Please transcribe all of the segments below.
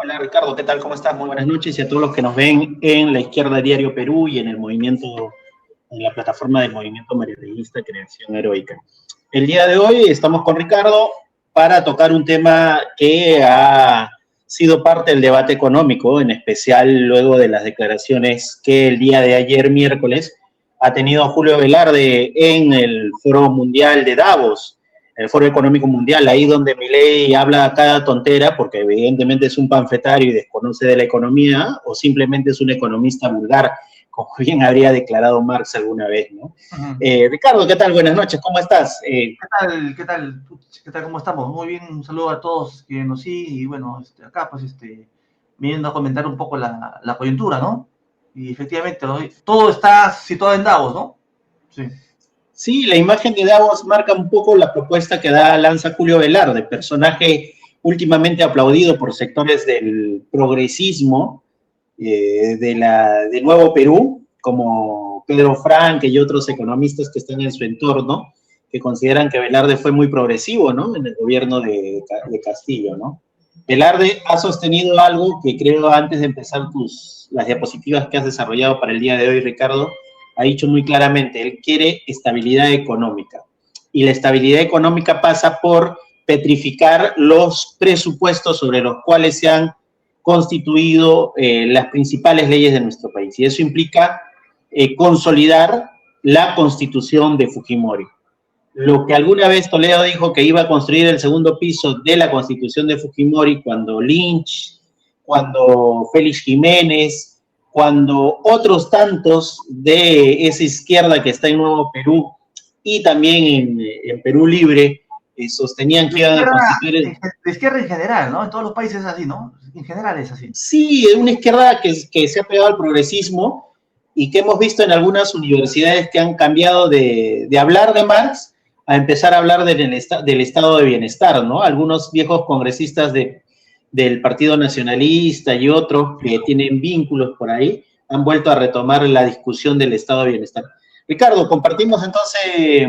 Hola Ricardo, ¿qué tal? ¿Cómo estás? Muy buenas noches y a todos los que nos ven en La Izquierda Diario Perú y en el movimiento, en la plataforma del movimiento marianista Creación Heroica. El día de hoy estamos con Ricardo para tocar un tema que ha sido parte del debate económico, en especial luego de las declaraciones que el día de ayer, miércoles, ha tenido Julio Velarde en el Foro Mundial de Davos, el Foro Económico Mundial, ahí donde Milei habla cada tontera, porque evidentemente es un panfletario y desconoce de la economía, o simplemente es un economista vulgar, como bien habría declarado Marx alguna vez, ¿no? Ricardo, ¿qué tal? Buenas noches, ¿cómo estás? ¿Qué tal? ¿Qué tal? ¿Qué tal? ¿Cómo estamos? Muy bien, un saludo a todos que nos siguen y bueno, acá pues viniendo a comentar un poco la coyuntura, ¿no? Y efectivamente, todo está situado en Davos, ¿no? Sí. Sí, la imagen de Davos marca un poco la propuesta que lanza Julio Velarde, personaje últimamente aplaudido por sectores del progresismo de Nuevo Perú, como Pedro Frank y otros economistas que están en su entorno, que consideran que Velarde fue muy progresivo, ¿no? En el gobierno de Castillo, ¿no? Velarde ha sostenido algo que creo antes de empezar las diapositivas que has desarrollado para el día de hoy, Ricardo, ha dicho muy claramente, él quiere estabilidad económica. Y la estabilidad económica pasa por petrificar los presupuestos sobre los cuales se han constituido las principales leyes de nuestro país. Y eso implica consolidar la constitución de Fujimori. Lo que alguna vez Toledo dijo que iba a construir el segundo piso de la constitución de Fujimori cuando Lynch, cuando Félix Jiménez, cuando otros tantos de esa izquierda que está en Nuevo Perú y también en Perú Libre sostenían que iban a constituir. De izquierda en general, ¿no? En todos los países es así, ¿no? En general es así. Sí, es una izquierda que se ha pegado al progresismo y que hemos visto en algunas universidades que han cambiado de hablar de Marx a empezar a hablar del estado de bienestar, ¿no? Algunos viejos congresistas del Partido Nacionalista y otros que tienen vínculos por ahí han vuelto a retomar la discusión del estado de bienestar. Ricardo, compartimos entonces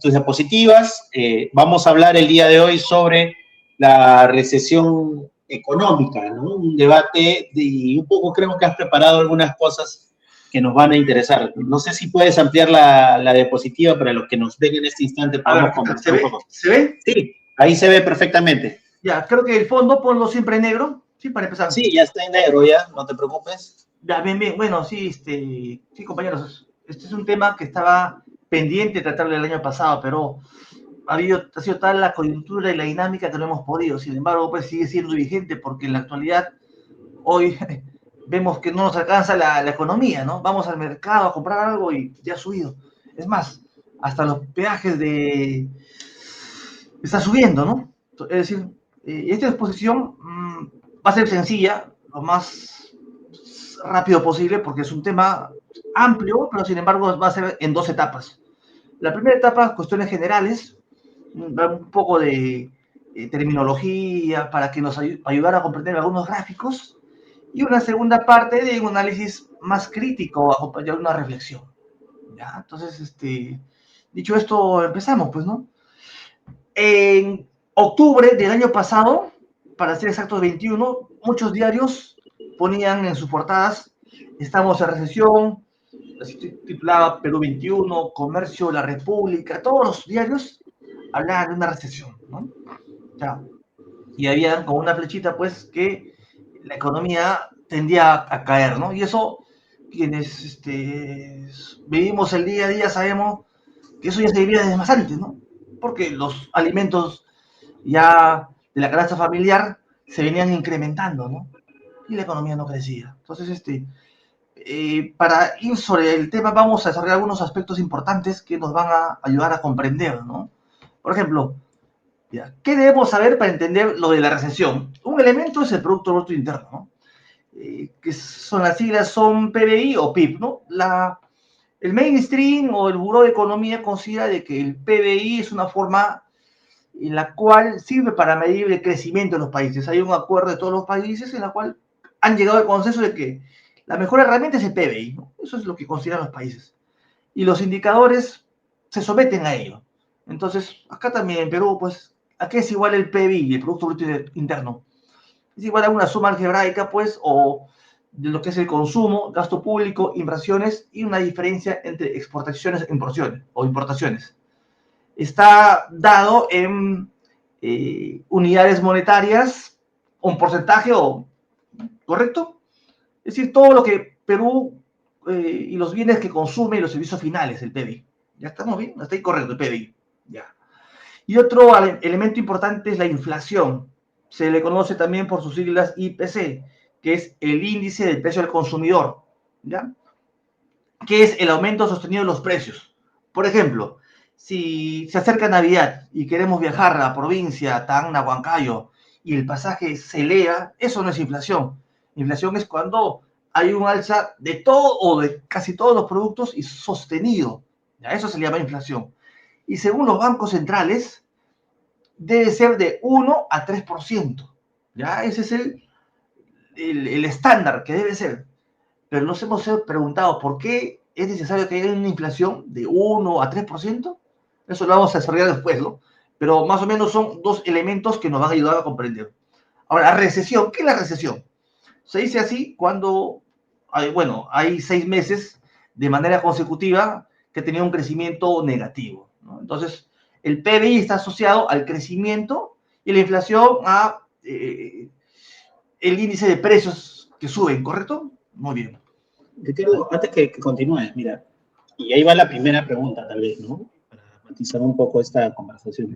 tus diapositivas. Vamos a hablar el día de hoy sobre la recesión económica, ¿no? Un debate y un poco creo que has preparado algunas cosas que nos van a interesar. No sé si puedes ampliar la diapositiva para los que nos ven en este instante, podamos conversar un poco. ¿Se ve? Sí, ahí se ve perfectamente. Ya, creo que el fondo ponlo siempre en negro, ¿sí? Para empezar. Sí, ya está en negro ya, no te preocupes. Ya, bien, bien. Bueno, sí, sí, compañeros, este es un tema que estaba pendiente de tratarlo el año pasado, pero ha sido tal la coyuntura y la dinámica que no hemos podido. Sin embargo, pues sigue siendo vigente porque en la actualidad, hoy vemos que no nos alcanza la economía, ¿no? Vamos al mercado a comprar algo y ya ha subido. Es más, hasta los peajes está subiendo, ¿no? Es decir, esta exposición va a ser sencilla, lo más rápido posible, porque es un tema amplio, pero sin embargo va a ser en dos etapas. La primera etapa, cuestiones generales, un poco de terminología para que nos ayudara a comprender algunos gráficos, y una segunda parte de un análisis más crítico, acompañado de una reflexión. ¿Ya? Entonces, dicho esto, empezamos, pues, ¿no? En octubre del año pasado, para ser exactos 21, muchos diarios ponían en sus portadas, estamos en recesión, así titulaba Perú 21, Comercio, La República, todos los diarios hablaban de una recesión, ¿no? O sea, y había como una flechita, pues, que la economía tendía a caer, ¿no? Y eso, quienes vivimos el día a día sabemos que eso ya se vivía desde más antes, ¿no? Porque los alimentos ya de la canasta familiar se venían incrementando, ¿no? Y la economía no crecía. Entonces, para ir sobre el tema vamos a desarrollar algunos aspectos importantes que nos van a ayudar a comprender, ¿no? Por ejemplo, ¿ya? ¿Qué debemos saber para entender lo de la recesión? Un elemento es el Producto Bruto Interno, ¿no? Que son las siglas, son PBI o PIB, ¿no? El mainstream o el Buró de Economía considera de que el PBI es una forma en la cual sirve para medir el crecimiento de los países. Hay un acuerdo de todos los países en la cual han llegado al consenso de que la mejor herramienta es el PBI, ¿no? Eso es lo que consideran los países. Y los indicadores se someten a ello. Entonces, acá también en Perú, pues, ¿a qué es igual el PBI, el Producto Bruto Interno? es igual a una suma algebraica, pues, o de lo que es el consumo, gasto público, inversiones y una diferencia entre exportaciones o importaciones. Está dado en unidades monetarias, un porcentaje, ¿correcto? Es decir, todo lo que Perú y los bienes que consume y los servicios finales, el PBI. ¿Ya estamos bien? Está ahí correcto, el PBI. Ya. Y otro elemento importante es la inflación. Se le conoce también por sus siglas IPC, que es el índice del precio al consumidor, ¿ya? Que es el aumento sostenido de los precios. Por ejemplo, si se acerca Navidad y queremos viajar a la provincia, Tacna, Huancayo, y el pasaje se eleva, eso no es inflación. Inflación es cuando hay un alza de todo o de casi todos los productos y sostenido. ¿Ya? Eso se llama inflación. Y según los bancos centrales, debe ser de 1 a 3%. ¿Ya? Ese es el estándar que debe ser. Pero nos hemos preguntado por qué es necesario que haya una inflación de 1 a 3%. Eso lo vamos a desarrollar después, ¿no? Pero más o menos son dos elementos que nos van a ayudar a comprender. Ahora, la recesión. ¿Qué es la recesión? Se dice así cuando hay 6 meses de manera consecutiva que tenía un crecimiento negativo, ¿no? Entonces, el PBI está asociado al crecimiento y la inflación a el índice de precios que suben, ¿correcto? Muy bien. Ricardo, antes que continúes, mira, y ahí va la primera pregunta, tal vez, ¿no? Para matizar un poco esta conversación.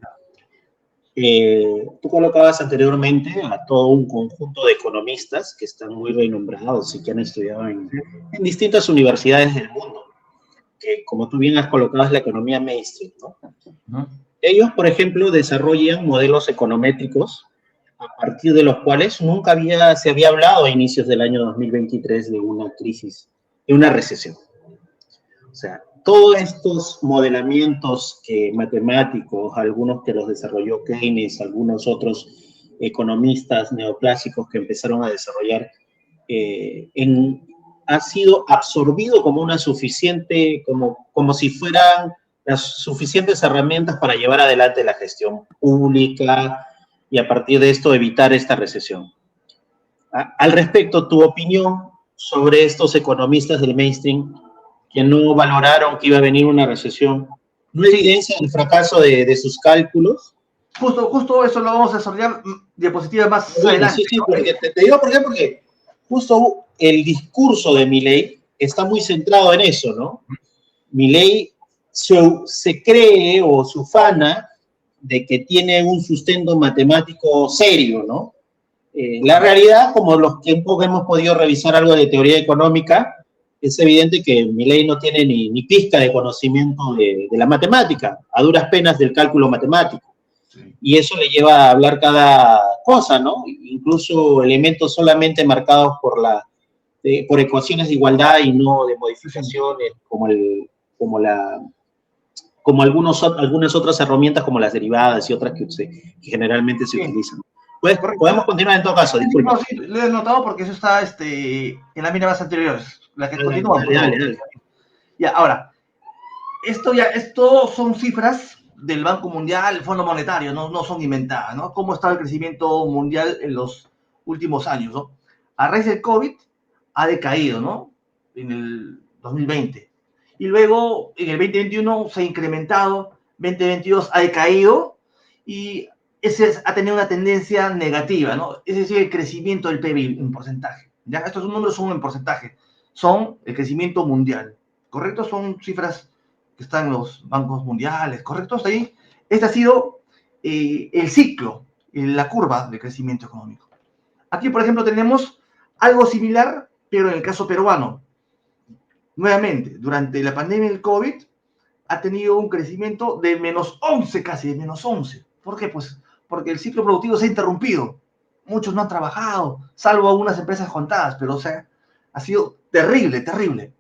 Tú colocabas anteriormente a todo un conjunto de economistas que están muy renombrados y que han estudiado en distintas universidades del mundo, que como tú bien has colocado es la economía mainstream, ¿no? Uh-huh. Ellos, por ejemplo, desarrollan modelos econométricos a partir de los cuales nunca se había hablado a inicios del año 2023 de una crisis, de una recesión. O sea, todos estos modelamientos matemáticos, algunos que los desarrolló Keynes, algunos otros economistas neoclásicos que empezaron a desarrollar, ha sido absorbido como una suficiente, como si fueran las suficientes herramientas para llevar adelante la gestión pública y a partir de esto evitar esta recesión. Al respecto, tu opinión sobre estos economistas del mainstream que no valoraron que iba a venir una recesión, ¿no evidencia el fracaso de sus cálculos? Justo eso lo vamos a desarrollar diapositivas más adelante. Sí, porque te digo por qué, porque justo el discurso de Milei está muy centrado en eso, ¿no? Milei se cree o se ufana de que tiene un sustento matemático serio, ¿no? La realidad, como los que un poco hemos podido revisar algo de teoría económica, es evidente que Milei no tiene ni pizca de conocimiento de la matemática, a duras penas del cálculo matemático. Sí. Y eso le lleva a hablar cada cosa, ¿no? Incluso elementos solamente marcados por ecuaciones de igualdad y no de modificaciones, como algunas otras herramientas como las derivadas y otras que generalmente se utilizan. Pues, podemos continuar en todo caso, disculpa. Sí, lo he notado porque eso está en las minas anteriores, la que continúan. Dale. Ya, ahora, esto son cifras del Banco Mundial, el Fondo Monetario, no son inventadas, ¿no? ¿Cómo está el crecimiento mundial en los últimos años, ¿no? A raíz del COVID ha decaído, ¿no? En el 2020. Y luego, en el 2021 se ha incrementado, 2022 ha decaído y ese ha tenido una tendencia negativa, ¿no? Es decir, el crecimiento del PIB en porcentaje. ¿Ya? Estos números son en porcentaje, son el crecimiento mundial, ¿correcto? Son cifras que están en los bancos mundiales, ¿correcto? Hasta ahí. Este ha sido el ciclo, la curva de crecimiento económico. Aquí, por ejemplo, tenemos algo similar, pero en el caso peruano. Nuevamente, durante la pandemia del COVID, ha tenido un crecimiento de menos 11, casi de menos 11. ¿Por qué? Pues porque el ciclo productivo se ha interrumpido. Muchos no han trabajado, salvo algunas empresas contadas, pero o sea, ha sido terrible.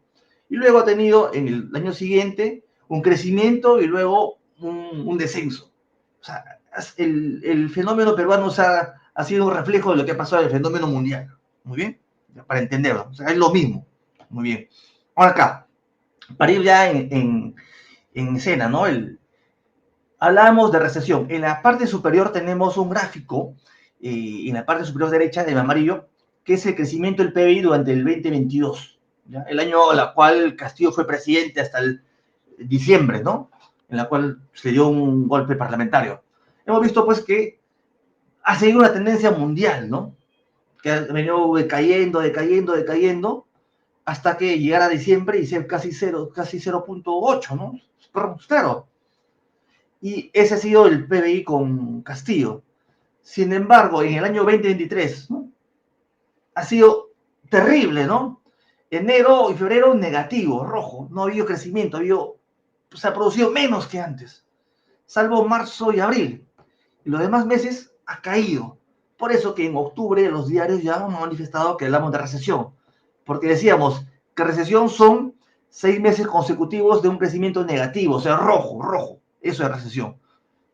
Y luego ha tenido en el año siguiente un crecimiento y luego un descenso. O sea, el fenómeno peruano ha sido un reflejo de lo que ha pasado en el fenómeno mundial. Muy bien, para entenderlo. O sea, es lo mismo. Muy bien. Ahora acá, para ir ya en escena, ¿no? Hablábamos de recesión. En la parte superior tenemos un gráfico en la parte superior derecha, en amarillo, que es el crecimiento del PBI durante el 2022, ¿ya? El año en el cual Castillo fue presidente hasta el diciembre, ¿no? En la cual se dio un golpe parlamentario. Hemos visto, pues, que ha seguido una tendencia mundial, ¿no? Que ha venido decayendo, hasta que llegara a diciembre y ser casi 0.8, ¿no? Cero. Y ese ha sido el PBI con Castillo. Sin embargo, en el año 2023, ¿no? Ha sido terrible, ¿no? Enero y febrero negativo, rojo, no ha habido crecimiento, se ha producido menos que antes, salvo marzo y abril. Y los demás meses ha caído. Por eso que en octubre los diarios ya han manifestado que hablamos de recesión, porque decíamos que recesión son 6 meses consecutivos de un crecimiento negativo, o sea, rojo, eso es recesión.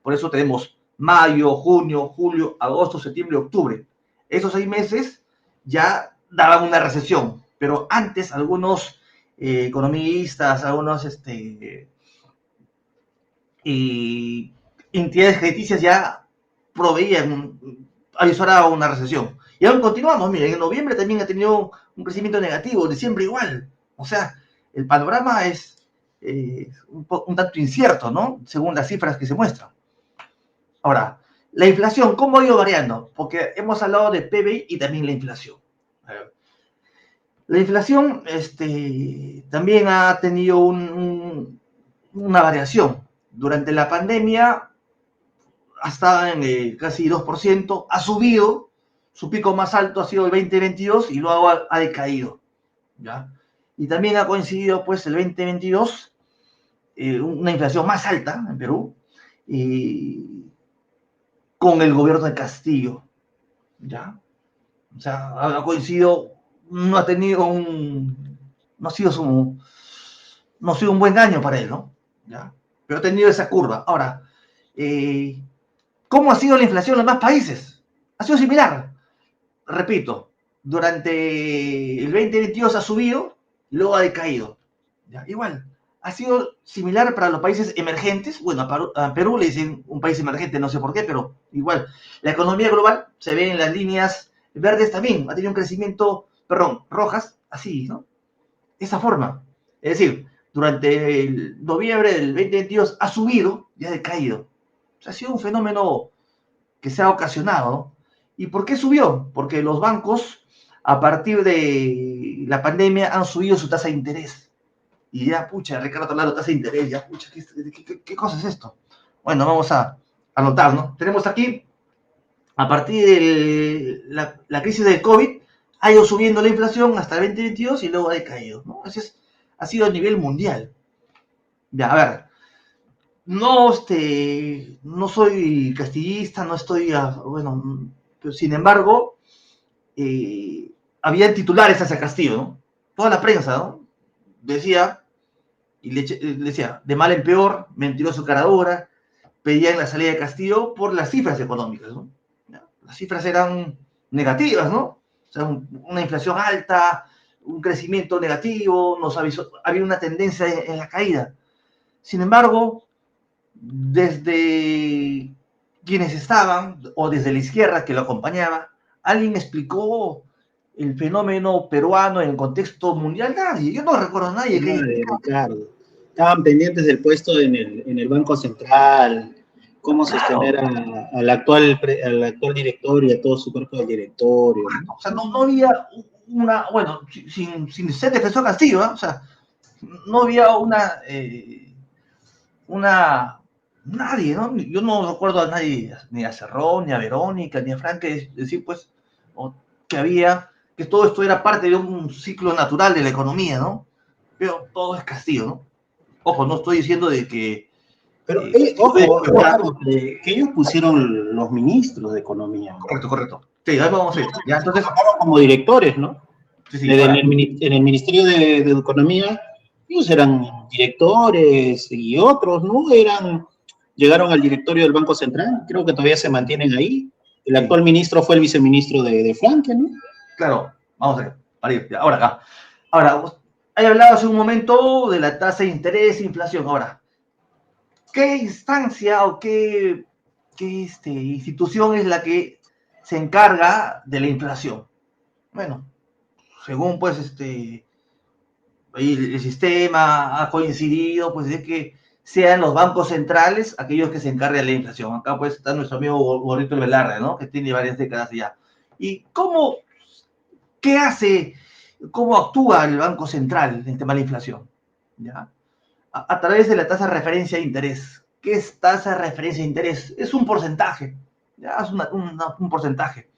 Por eso tenemos mayo, junio, julio, agosto, septiembre, octubre. Esos 6 meses ya daban una recesión, pero antes algunos economistas, algunos entidades crediticias ya proveían, avisoraba una recesión. Y aún continuamos, miren, en noviembre también ha tenido un crecimiento negativo, diciembre igual. O sea, el panorama es un tanto incierto, ¿no? Según las cifras que se muestran. Ahora, la inflación, ¿cómo ha ido variando? Porque hemos hablado de PBI y también la inflación. La inflación también ha tenido una variación. Durante la pandemia ha estado en casi 2%, ha subido, su pico más alto ha sido el 2022 y luego ha decaído, ¿ya? Y también ha coincidido, pues, el 2022, una inflación más alta en Perú, con el gobierno de Castillo, ¿ya? O sea, ha coincidido, no ha tenido no ha sido un buen año para él, ¿no? ¿Ya? Pero ha tenido esa curva. Ahora, ¿cómo ha sido la inflación en los demás países? Ha sido similar. Repito, durante el 2022 ha subido, luego ha decaído. ¿Ya? Igual, ha sido similar para los países emergentes. Bueno, a Perú le dicen un país emergente, no sé por qué, pero igual. La economía global se ve en las líneas verdes también. Ha tenido un crecimiento, rojas, así, ¿no? Esa forma. Es decir, durante el noviembre del 2022 ha subido y ha decaído. O sea, ha sido un fenómeno que se ha ocasionado, ¿no? ¿Y por qué subió? Porque los bancos, a partir de la pandemia, han subido su tasa de interés. Y ya, pucha, Ricardo Talado, tasa de interés, ya, pucha, ¿qué cosa es esto? Bueno, vamos a anotar, ¿no? Tenemos aquí, a partir de la crisis del COVID, ha ido subiendo la inflación hasta el 2022 y luego ha decaído, ¿no? Ha sido a nivel mundial. Ya, a ver, no soy castillista, no estoy, bueno, pero sin embargo, había titulares hacia Castillo, ¿no? Toda la prensa, ¿no? Decía, y le decía, de mal en peor, mentiroso cara dura, pedían la salida de Castillo por las cifras económicas, ¿no? Las cifras eran negativas, ¿no? O sea, una inflación alta, un crecimiento negativo, había una tendencia en la caída. Sin embargo, desde quienes estaban, o desde la izquierda que lo acompañaba, alguien explicó el fenómeno peruano en el contexto mundial. Nadie, yo no recuerdo a nadie que... Ricardo. Estaban pendientes del puesto en el Banco Central, cómo sostener al actual directorio y a todo su cuerpo de directorio. O sea, no había bueno, sin ser defensor Castillo, ¿eh? O sea, no había nadie, ¿no? Yo no recuerdo a nadie, ni a Cerrón, ni a Verónica, ni a Frank, decir, pues, que todo esto era parte de un ciclo natural de la economía, ¿no? Pero todo es Castillo, ¿no? Ojo, no estoy diciendo de que... Pero, ojo, Ricardo, que ellos pusieron los ministros de Economía. Correcto. Sí, ahí vamos a ir. Ya, entonces... como directores, ¿no? Sí, en el Ministerio de Economía, ellos eran directores y otros, ¿no? Llegaron al directorio del Banco Central, creo que todavía se mantienen ahí. El actual ministro fue el viceministro de Franque, ¿no? Claro, vamos a ver, para ir, ahora acá. Ahora, he hablado hace un momento de la tasa de interés e inflación. Ahora, ¿qué instancia o qué institución es la que se encarga de la inflación. Bueno, según pues el sistema ha coincidido, pues es que sean los bancos centrales aquellos que se encarguen de la inflación. Acá pues está nuestro amigo Gorrito Velarde, ¿no? Que tiene varias décadas ya. ¿Y qué hace, cómo actúa el Banco Central en el tema de la inflación? ¿Ya? A través de la tasa de referencia de interés. ¿Qué es tasa de referencia de interés? Es un porcentaje, ¿ya? Es un porcentaje.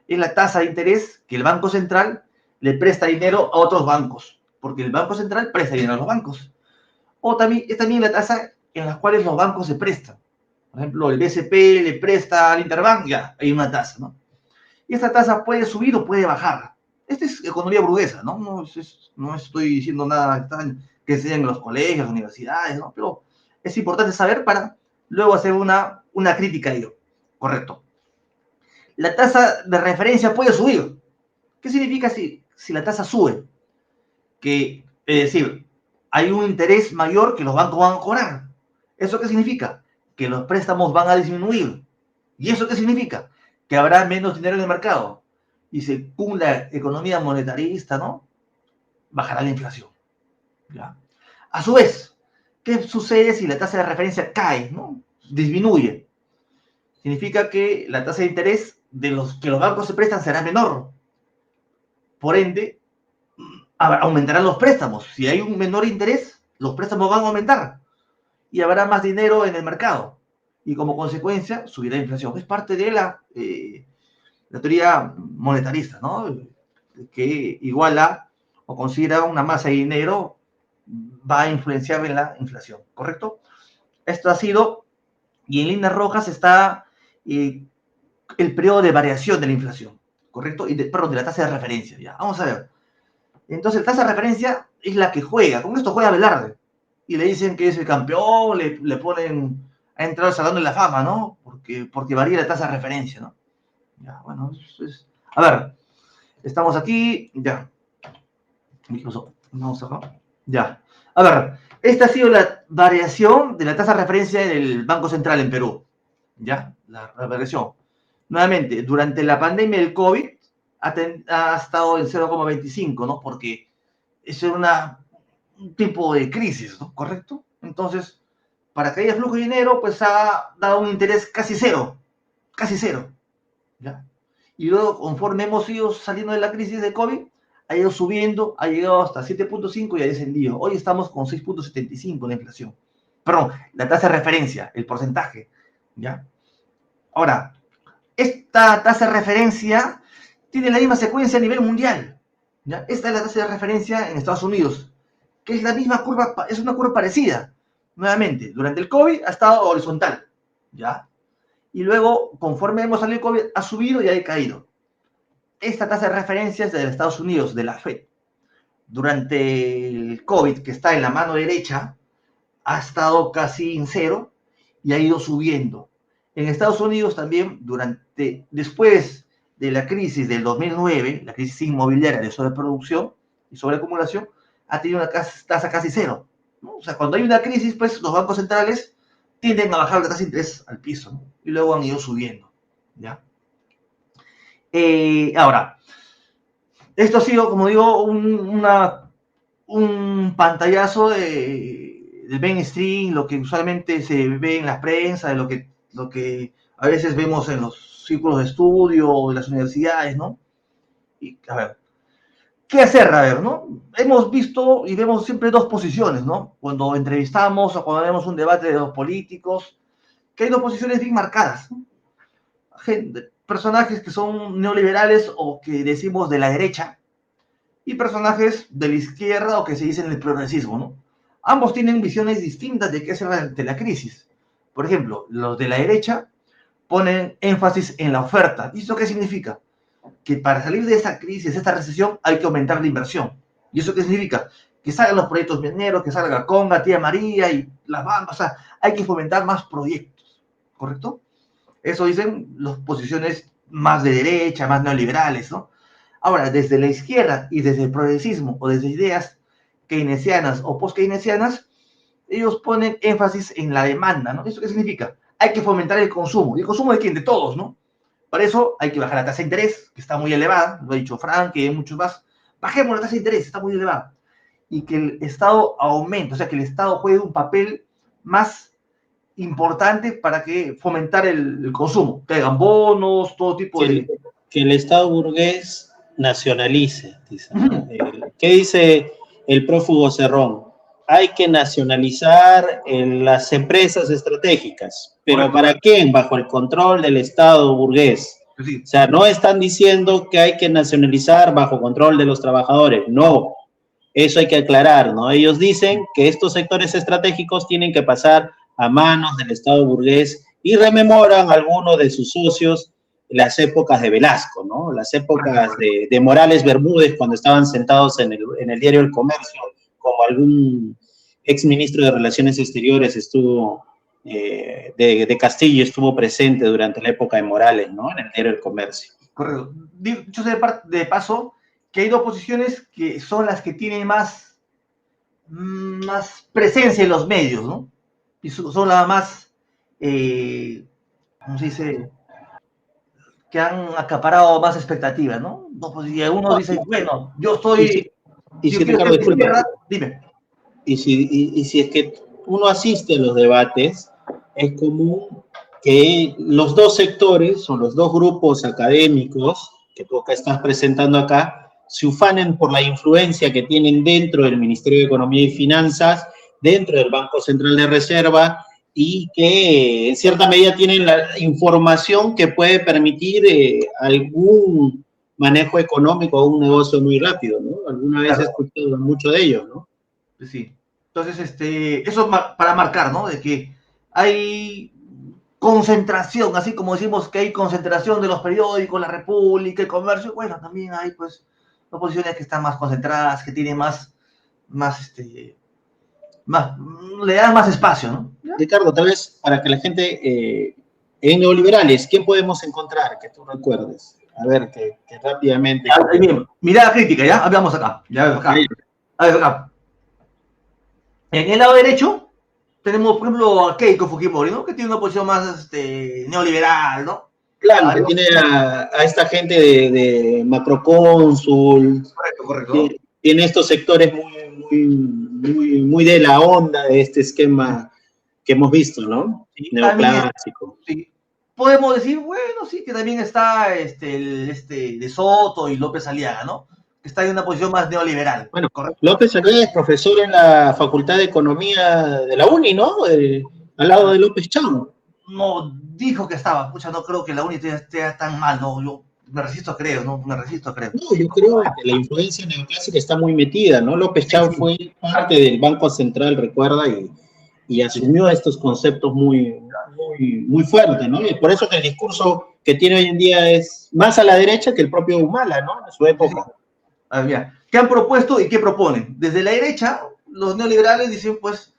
Es la tasa de interés que el Banco Central le presta dinero a otros bancos, porque el Banco Central presta dinero a los bancos. O también es también la tasa en las cuales los bancos se prestan. Por ejemplo, el BCP le presta al Interbank, ya, hay una tasa, ¿no? Y esta tasa puede subir o puede bajar. Esta es economía burguesa, ¿no? No estoy diciendo nada que sea en los colegios, universidades, ¿no? Pero es importante saber para luego hacer una crítica a ello. Correcto. La tasa de referencia puede subir. ¿Qué significa si la tasa sube? Que, es decir, hay un interés mayor que los bancos van a cobrar. ¿Eso qué significa? Que los préstamos van a disminuir. ¿Y eso qué significa? Que habrá menos dinero en el mercado. Y según la economía monetarista, ¿no? Bajará la inflación. ¿Ya? A su vez, ¿qué sucede si la tasa de referencia cae, ¿no? Disminuye. Significa que la tasa de interés de los que los bancos se prestan será menor. Por ende, aumentarán los préstamos. Si hay un menor interés, los préstamos van a aumentar y habrá más dinero en el mercado. Y como consecuencia, subirá la inflación. Es parte de la teoría monetarista, ¿no? Que iguala o considera una masa de dinero va a influenciar en la inflación, ¿correcto? Esto ha sido, y en líneas rojas está el periodo de variación de la inflación, ¿correcto? Perdón, de la tasa de referencia, ya. Vamos a ver. Entonces, la tasa de referencia es la que juega. Con esto juega Velarde. Y le dicen que es el campeón, le ponen a entrar al Salón de la Fama, ¿no? Porque varía la tasa de referencia, ¿no? Ya, bueno, a ver, estamos aquí, ya. Vamos acá. Ya. A ver, esta ha sido la variación de la tasa de referencia del Banco Central en Perú. ¿Ya? La variación. Nuevamente, durante la pandemia del COVID ha estado en 0,25, ¿no? Porque eso era un tipo de crisis, ¿no? ¿Correcto? Entonces, para que haya flujo de dinero, pues ha dado un interés casi cero, ¿ya? Y luego, conforme hemos ido saliendo de la crisis de COVID, ha ido subiendo, ha llegado hasta 7,5 y ha descendido. Hoy estamos con 6,75 la inflación. Perdón, la tasa de referencia, el porcentaje, ¿ya? Ahora, esta tasa de referencia tiene la misma secuencia a nivel mundial, ¿ya? Esta es la tasa de referencia en Estados Unidos, que es la misma curva, es una curva parecida. Nuevamente, durante el COVID ha estado horizontal, ¿ya? Y luego, conforme hemos salido del COVID, ha subido y ha decaído. Esta tasa de referencia es de Estados Unidos, de la Fed. Durante el COVID, que está en la mano derecha, ha estado casi en cero y ha ido subiendo. En Estados Unidos también, después de la crisis del 2009, la crisis inmobiliaria de sobreproducción y sobreacumulación, ha tenido una tasa casi cero, ¿no? O sea, cuando hay una crisis, pues los bancos centrales tienden a bajar la tasa de interés al piso, ¿no? Y luego han ido subiendo, ¿ya? Ahora, esto ha sido, como digo, un pantallazo del mainstream, lo que usualmente se ve en la prensa, de lo que a veces vemos en los círculos de estudio, de las universidades, ¿no? Y, a ver, ¿qué hacer? A ver, ¿no? Hemos visto y vemos siempre dos posiciones, ¿no? Cuando entrevistamos o cuando vemos un debate de dos políticos, que hay dos posiciones bien marcadas, ¿no? Personajes que son neoliberales o que decimos de la derecha, y personajes de la izquierda o que se dicen el progresismo, ¿no? Ambos tienen visiones distintas de qué hacer ante la crisis. Por ejemplo, los de la derecha ponen énfasis en la oferta. ¿Y eso qué significa? Que para salir de esta crisis, de esta recesión, hay que aumentar la inversión. ¿Y eso qué significa? Que salgan los proyectos mineros, que salga Conga, Tía María y las bandas. O sea, hay que fomentar más proyectos, ¿correcto? Eso dicen las posiciones más de derecha, más neoliberales, ¿no? Ahora, desde la izquierda y desde el progresismo o desde ideas keynesianas o post-keynesianas, ellos ponen énfasis en la demanda, ¿no? ¿Eso qué significa? Hay que fomentar el consumo. ¿Y el consumo de quién? De todos, ¿no? Para eso hay que bajar la tasa de interés, que está muy elevada, lo ha dicho Frank, que muchos más. Bajemos la tasa de interés, está muy elevada. Y que el Estado aumente, o sea, que el Estado juegue un papel más importante para que fomentar el consumo, que hagan bonos, todo tipo de... Que el Estado burgués nacionalice, dice, ¿no? ¿Qué dice el prófugo Cerrón? Hay que nacionalizar las empresas estratégicas, pero ¿para quién? Bajo el control del Estado burgués. Sí. O sea, no están diciendo que hay que nacionalizar bajo control de los trabajadores, no. Eso hay que aclarar, ¿no? Ellos dicen que estos sectores estratégicos tienen que pasar a manos del Estado burgués y rememoran algunos de sus socios las épocas de Velasco, ¿no? Las épocas de Morales Bermúdez cuando estaban sentados en el diario El Comercio, como algún exministro de Relaciones Exteriores estuvo, de Castillo estuvo presente durante la época de Morales, ¿no? En el diario El Comercio. Correcto. Yo sé de paso que hay dos posiciones que son las que tienen más presencia en los medios, ¿no? Y son las más, ¿cómo se dice? Que han acaparado más expectativas, ¿no? Pues, y algunos dicen, bueno, yo estoy... Si Ricardo, disculpa. Dime. Y si es que uno asiste a los debates, es común que los dos sectores o los dos grupos académicos que tú acá estás presentando acá se ufanen por la influencia que tienen dentro del Ministerio de Economía y Finanzas, dentro del Banco Central de Reserva, y que en cierta medida tienen la información que puede permitir algún manejo económico o un negocio muy rápido, ¿no? Alguna vez he escuchado mucho de ellos, ¿no? Sí. Entonces, eso para marcar, ¿no? De que hay concentración, así como decimos que hay concentración de los periódicos, La República, El Comercio, bueno, también hay, pues, oposiciones que están más concentradas, que tienen más, le dan más espacio, ¿no? ¿Ya? Ricardo, tal vez para que la gente, en neoliberales, ¿quién podemos encontrar que tú recuerdes? A ver, que rápidamente. Mirada crítica, ¿ya? Hablamos acá. Ya, acá. A ver, acá. En el lado derecho tenemos, por ejemplo, a Keiko Fujimori, ¿no? Que tiene una posición más neoliberal, ¿no? Claro, que tiene a esta gente de macrocónsul. Correcto. Tiene estos sectores muy de la onda de este esquema que hemos visto, ¿no? Sí, neoclásico. Sí. Podemos decir, bueno, sí, que también está de Soto y López Aliaga, ¿no? Que está en una posición más neoliberal. Bueno, ¿correcto? López Aliaga es profesor en la Facultad de Economía de la UNI, ¿no? Al lado de López Chamo. No, dijo que estaba, pucha, no creo que la UNI esté tan mal, no, yo me resisto a creer, ¿no? Me resisto a creer. No, yo creo que la influencia neoclásica está muy metida, ¿no? López Chamo fue parte del Banco Central, recuerda, y asumió estos conceptos muy fuertes, ¿no? Y por eso que el discurso que tiene hoy en día es más a la derecha que el propio Humala, ¿no? En su época. A ver, mira, ¿qué han propuesto y qué proponen? Desde la derecha, los neoliberales dicen, pues,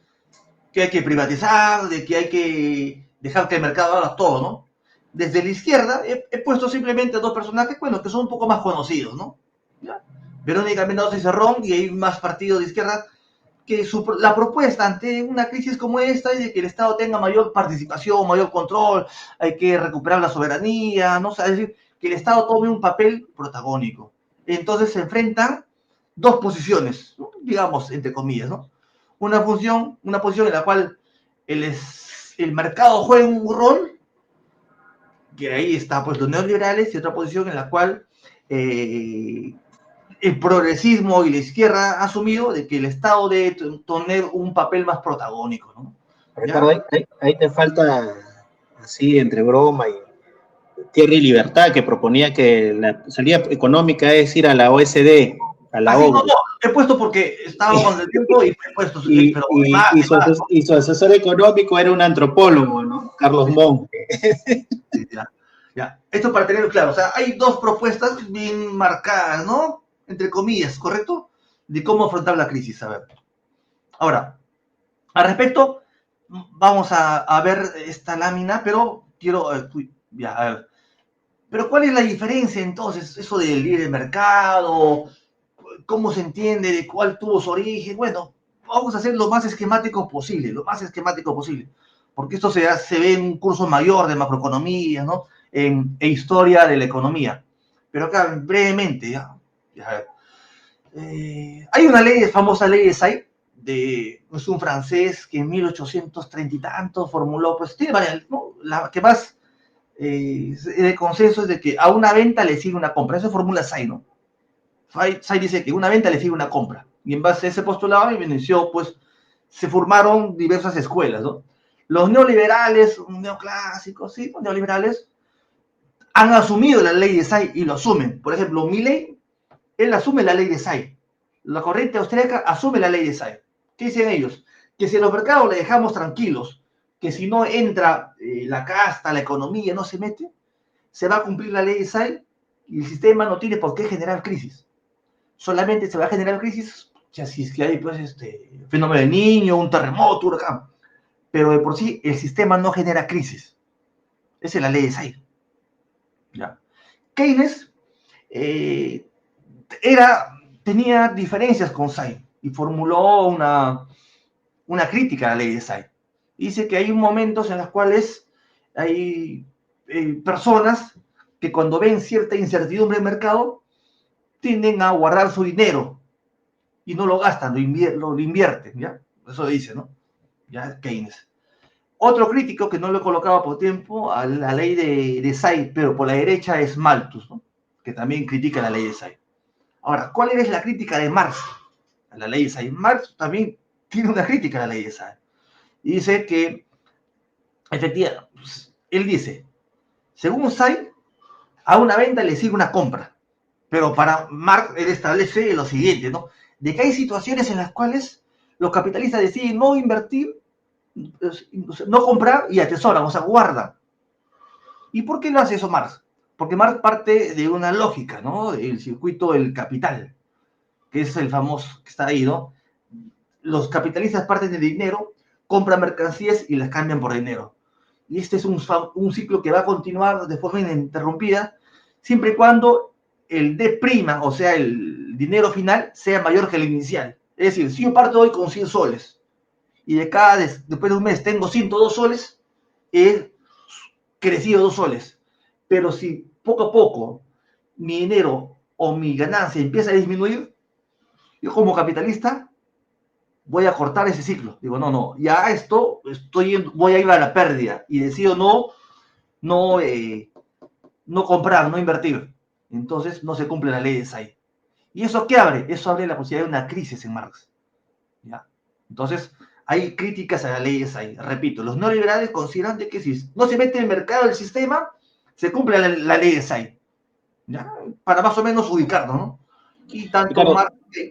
que hay que privatizar, de que hay que dejar que el mercado haga todo, ¿no? Desde la izquierda he puesto simplemente a dos personajes, bueno, que son un poco más conocidos, ¿no? ¿Ya? Verónica Mendoza y Cerrón, y hay más partidos de izquierda que la propuesta ante una crisis como esta es de que el Estado tenga mayor participación, mayor control, hay que recuperar la soberanía, ¿no? O sea, es decir, que el Estado tome un papel protagónico. Entonces se enfrentan dos posiciones, ¿no? Digamos, entre comillas, ¿no? Una posición en la cual el mercado juega un rol, que ahí está pues los neoliberales, y otra posición en la cual el progresismo y la izquierda ha asumido de que el Estado debe tener un papel más protagónico, ¿no? Ricardo, ahí te falta, así entre broma y Tierra y Libertad, que proponía que la salida económica es ir a la OSD, a la ONU. No, he puesto porque estaba con el tiempo y he puesto. Y su asesor económico era un antropólogo, ¿no? Carlos Monge. Ya. Esto para tenerlo claro, o sea, hay dos propuestas bien marcadas, ¿no? Entre comillas, ¿correcto? De cómo afrontar la crisis, a ver. Ahora, al respecto, vamos a ver esta lámina, pero quiero, a ver. Pero ¿cuál es la diferencia entonces? Eso del libre mercado, ¿cómo se entiende? ¿De cuál tuvo su origen? Bueno, vamos a hacer lo más esquemático posible, porque esto se ve en un curso mayor de macroeconomía, ¿no? e historia de la economía. Pero acá, brevemente, hay una ley, famosa ley de Say, es un francés que en 1830 y tanto formuló, pues tiene varias, ¿no? La que más el consenso es de que a una venta le sigue una compra. Eso formula Say, ¿no? Say dice que una venta le sigue una compra. Y en base a ese postulado, inició, pues, se formaron diversas escuelas, ¿no? Los neoliberales, neoclásicos, sí, los neoliberales, han asumido la ley de Say y lo asumen. Por ejemplo, Milei, él asume la ley de Say. La corriente austríaca asume la ley de Say. ¿Qué dicen ellos? Que si en los mercados le dejamos tranquilos, que si no entra la casta, la economía no se mete, se va a cumplir la ley de Say y el sistema no tiene por qué generar crisis. Solamente se va a generar crisis si es que hay pues, fenómeno de niño, un terremoto, un huracán. Pero de por sí el sistema no genera crisis. Esa es la ley de Say. ¿Ya? Keynes tenía diferencias con Say y formuló una crítica a la ley de Say. Dice que hay momentos en los cuales hay personas que cuando ven cierta incertidumbre en el mercado tienden a guardar su dinero y no lo gastan, lo invierten, ¿ya? Eso dice, ¿no? Ya Keynes. Otro crítico que no lo colocaba por tiempo a la ley de Say, pero por la derecha, es Malthus, ¿no? Que también critica la ley de Say. Ahora, ¿cuál es la crítica de Marx a la ley de Say? Marx también tiene una crítica a la ley de Say. Y dice que, efectivamente, él dice, según Say, a una venta le sigue una compra. Pero para Marx, él establece lo siguiente, ¿no? De que hay situaciones en las cuales los capitalistas deciden no invertir, no comprar y atesoran, o sea, guardan. ¿Y por qué lo hace eso Marx? Porque Marx parte de una lógica, ¿no? El circuito del capital, que es el famoso que está ahí, ¿no? Los capitalistas parten de dinero, compran mercancías y las cambian por dinero. Y este es un ciclo que va a continuar de forma ininterrumpida, siempre y cuando el D', o sea, el dinero final, sea mayor que el inicial. Es decir, si yo parto hoy con 100 soles y después de un mes tengo 102 soles, he crecido 2 soles. Pero si poco a poco mi dinero o mi ganancia empieza a disminuir, yo como capitalista voy a cortar ese ciclo. Digo, no, ya esto voy a ir a la pérdida y decido no comprar, no invertir. Entonces no se cumple la ley de Say. ¿Y eso qué abre? Eso abre la posibilidad de una crisis en Marx. ¿Ya? Entonces, hay críticas a la ley de Say. Repito, los neoliberales consideran que si no se mete en el mercado del sistema, se cumple la ley de Say. ¿Ya? Para más o menos ubicarnos, ¿no? Y tanto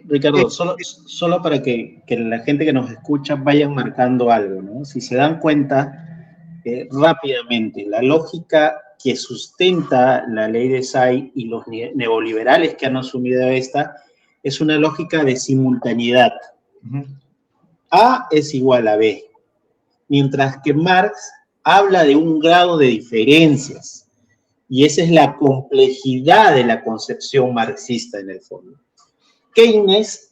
Ricardo, solo para que la gente que nos escucha vayan marcando algo, ¿no? Si se dan cuenta, rápidamente, la lógica que sustenta la ley de Say y los neoliberales que han asumido esta es una lógica de simultaneidad. A es igual a B, mientras que Marx habla de un grado de diferencias, y esa es la complejidad de la concepción marxista en el fondo. Keynes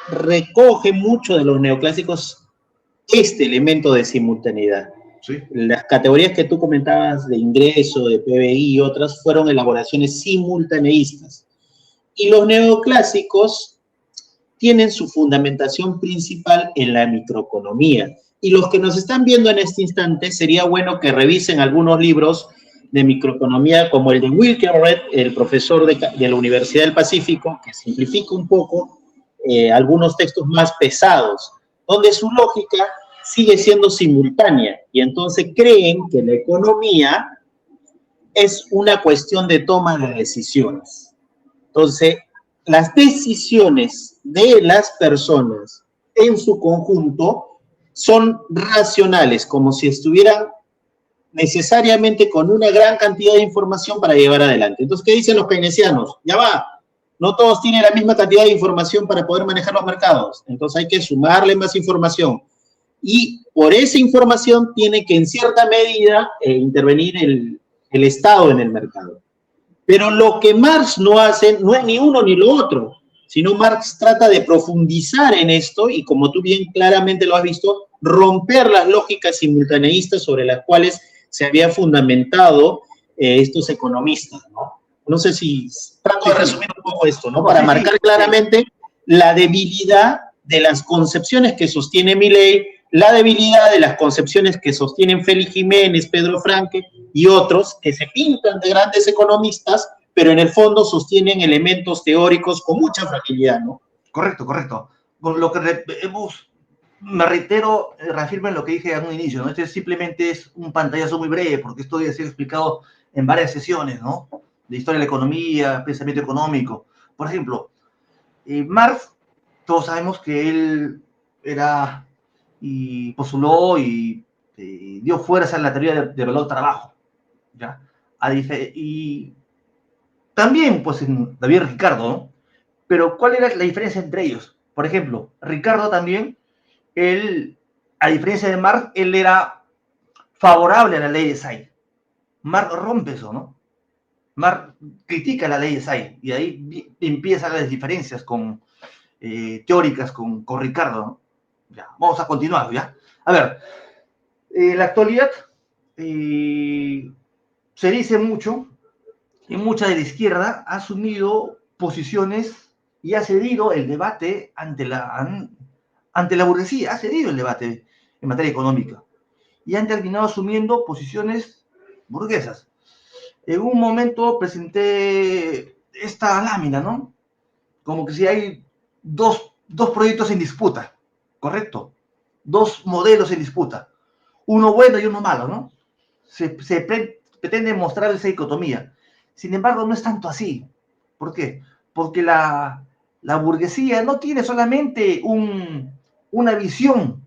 recoge mucho de los neoclásicos este elemento de simultaneidad. Sí. Las categorías que tú comentabas de ingreso, de PBI y otras fueron elaboraciones simultaneístas. Y los neoclásicos tienen su fundamentación principal en la microeconomía. Y los que nos están viendo en este instante, sería bueno que revisen algunos libros de microeconomía, como el de Wilkenred, el profesor de la Universidad del Pacífico, que simplifica un poco algunos textos más pesados, donde su lógica sigue siendo simultánea, y entonces creen que la economía es una cuestión de toma de decisiones. Entonces, las decisiones de las personas en su conjunto son racionales, como si estuvieran necesariamente con una gran cantidad de información para llevar adelante. Entonces, ¿qué dicen los keynesianos? Ya va, no todos tienen la misma cantidad de información para poder manejar los mercados, entonces hay que sumarle más información. Y por esa información tiene que en cierta medida intervenir el Estado en el mercado. Pero lo que Marx no hace no es ni uno ni lo otro, sino Marx trata de profundizar en esto y, como tú bien claramente lo has visto, romper las lógicas simultaneístas sobre las cuales se había fundamentado estos economistas, ¿no? No sé si trato de resumir un poco esto, ¿no? Para marcar claramente la debilidad de las concepciones que sostiene Milei, la debilidad de las concepciones que sostienen Félix Jiménez, Pedro Franque y otros que se pintan de grandes economistas, pero en el fondo sostienen elementos teóricos con mucha fragilidad, ¿no? Correcto, correcto. Con lo que me reitero, reafirmo en lo que dije en un inicio, ¿no? Este simplemente es un pantallazo muy breve, porque esto debe ser explicado en varias sesiones, ¿no? De historia de la economía, pensamiento económico. Por ejemplo, Marx, todos sabemos que él era y postuló y dio fuerza a la teoría de valor trabajo, ¿ya? Y también, pues, en David Ricardo, ¿no? Pero, ¿cuál era la diferencia entre ellos? Por ejemplo, Ricardo también, él, a diferencia de Marx, él era favorable a la ley de Say. Marx rompe eso, ¿no? Marx critica la ley de Say y ahí empiezan las diferencias teóricas con Ricardo, ¿no? Ya, vamos a continuar, ¿ya? A ver, en la actualidad se dice mucho y mucha de la izquierda ha asumido posiciones y ha cedido el debate ante la burguesía, ha cedido el debate en materia económica y han terminado asumiendo posiciones burguesas. En un momento presenté esta lámina, ¿no? Como que si hay dos proyectos en disputa, ¿correcto? Dos modelos en disputa, uno bueno y uno malo, ¿no? Se pretende mostrar esa dicotomía. Sin embargo, no es tanto así. ¿Por qué? Porque la burguesía no tiene solamente una visión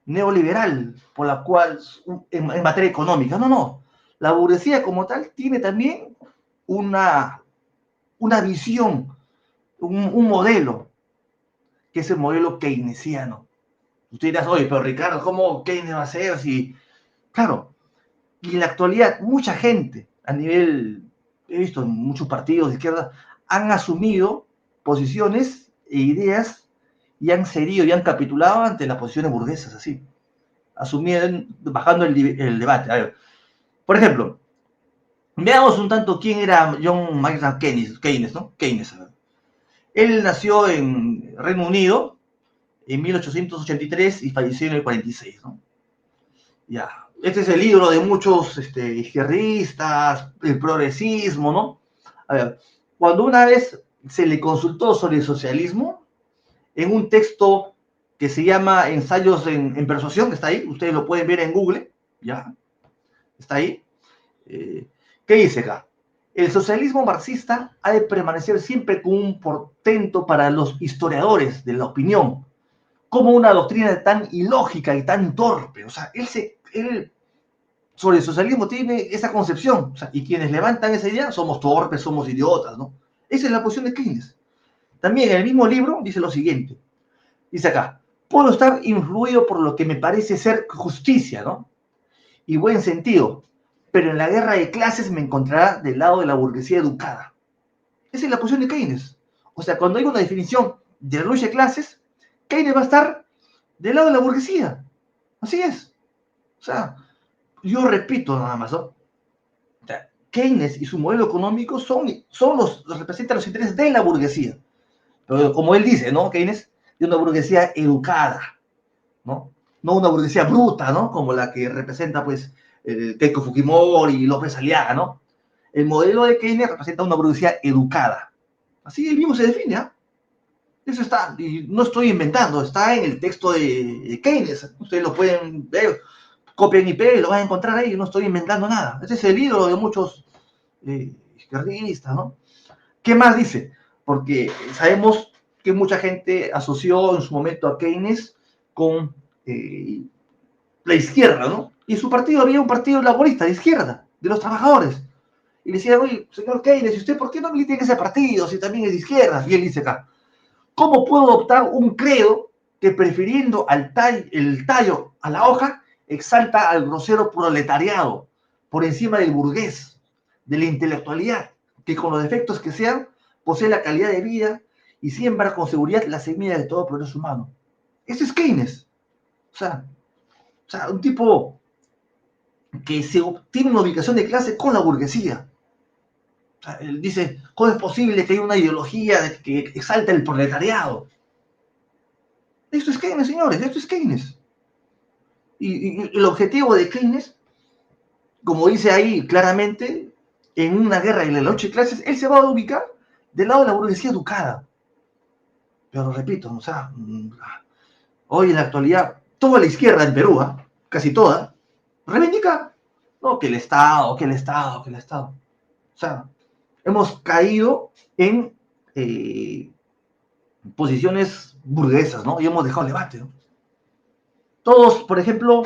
neoliberal por la cual, en materia económica, no, no. La burguesía como tal tiene también una visión, un modelo, que es el modelo keynesiano. Usted dirá, oye, pero Ricardo, ¿cómo Keynes va a ser si...? Claro, y en la actualidad mucha gente a nivel, he visto en muchos partidos de izquierda, han asumido posiciones e ideas y han cedido y han capitulado ante las posiciones burguesas, así, asumiendo, bajando el debate. A ver, por ejemplo, veamos un tanto quién era John Maynard Keynes, ¿no? Keynes, a ver. Él nació en Reino Unido en 1883 y falleció en el 46, ¿no? Ya. Este es el libro de muchos izquierdistas, el progresismo, ¿no? A ver, cuando una vez se le consultó sobre el socialismo, en un texto que se llama Ensayos en Persuasión, que está ahí, ustedes lo pueden ver en Google, ¿ya? Está ahí. ¿Qué dice acá? El socialismo marxista ha de permanecer siempre como un portento para los historiadores de la opinión, como una doctrina tan ilógica y tan torpe. O sea, él sobre el socialismo tiene esa concepción, o sea, y quienes levantan esa idea somos torpes, somos idiotas, ¿no? Esa es la posición de Keynes. También en el mismo libro dice lo siguiente, dice acá, puedo estar influido por lo que me parece ser justicia, ¿no? Y buen sentido, pero en la guerra de clases me encontrará del lado de la burguesía educada. Esa es la posición de Keynes. O sea, cuando hay una definición de la lucha de clases, Keynes va a estar del lado de la burguesía. Así es. O sea, yo repito nada más, ¿no? O sea, Keynes y su modelo económico representan los intereses de la burguesía. Pero como él dice, ¿no? Keynes, de una burguesía educada, ¿no? No una burguesía bruta, ¿no? Como la que representa, pues, Keiko Fujimori y López Aliaga, ¿no? El modelo de Keynes representa una burguesía educada. Así él mismo se define, ¿ah? Eso está, y no estoy inventando, está en el texto de Keynes. Ustedes lo pueden ver, copian y peguen, lo van a encontrar ahí, no estoy inventando nada. Ese es el ídolo de muchos izquierdistas, ¿no? ¿Qué más dice? Porque sabemos que mucha gente asoció en su momento a Keynes con la izquierda, ¿no? Y en su partido había un partido laborista de izquierda, de los trabajadores. Y le decía, oye, señor Keynes, ¿y usted por qué no milita en ese partido si también es de izquierda? Y él dice acá, ¿cómo puedo adoptar un credo que prefiriendo el tallo a la hoja, exalta al grosero proletariado por encima del burgués, de la intelectualidad, que con los defectos que sean, posee la calidad de vida y siembra con seguridad la semilla de todo progreso humano? Ese es Keynes. O sea un tipo que se obtiene una ubicación de clase con la burguesía. O sea, él dice, ¿cómo es posible que haya una ideología que exalta el proletariado? Esto es Keynes, señores, esto es Keynes. Y el objetivo de Keynes, como dice ahí claramente, en una guerra en la lucha de clases, él se va a ubicar del lado de la burguesía educada. Pero repito, o sea, hoy en la actualidad, toda la izquierda en Perú, casi toda, reivindica, no, que el Estado, que el Estado, que el Estado. O sea, hemos caído en posiciones burguesas, ¿no? Y hemos dejado el debate, ¿no? Todos, por ejemplo,